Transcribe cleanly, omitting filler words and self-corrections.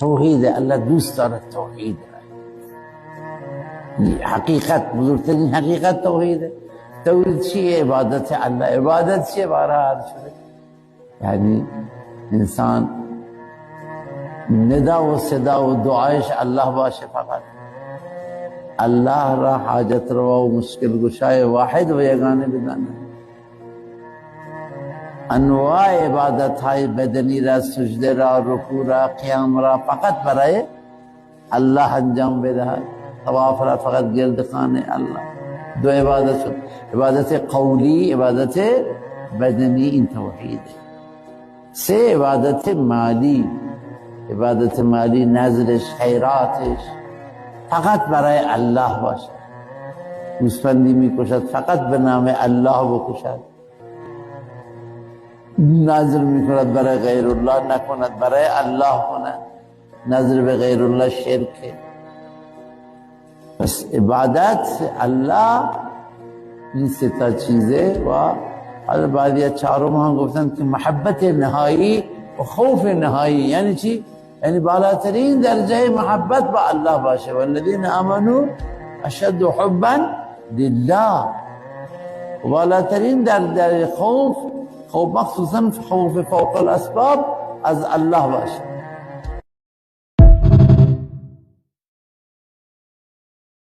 توحید. الله دوست دارد توحید. حقیقت، بزرگترین حقیقت توحیده. توحید چیه؟ عبادت الله. عبادت چیه؟ بارها عرض شده، یعنی انسان ندا و صدا و دعایش الله باشه، فقط الله را حاجت روا و مشکل گشای واحد و یگانه بدانه. انواع عبادت های بدنی را، سجده را، رکوع را، قیام را فقط برای الله انجام بدهد. طواف را فقط گرد خانه الله. دو عبادت شد، عبادت قولی، عبادت بدنی، این توحیده. سه عبادت مالی. عبادت مالی نظرش، خیراتش فقط برای الله باشد. گوسفندی میکشد فقط به نام الله بکشد. نظر میکند برای غیر الله نکند، برای الله کند. نظر به غیر الله شرکه. پس عبادت الله این سه تا چیزه. و حالا بعضی چهارم هم گفتن که محبت نهایی و خوف نهایی. یعنی چی؟ یعنی بالاترین درجه محبت با الله باشه. والذین آمنوا اشد حبا لله. و بالاترین در خوف مخصوصا خوف فوق الاسباب از الله باشه.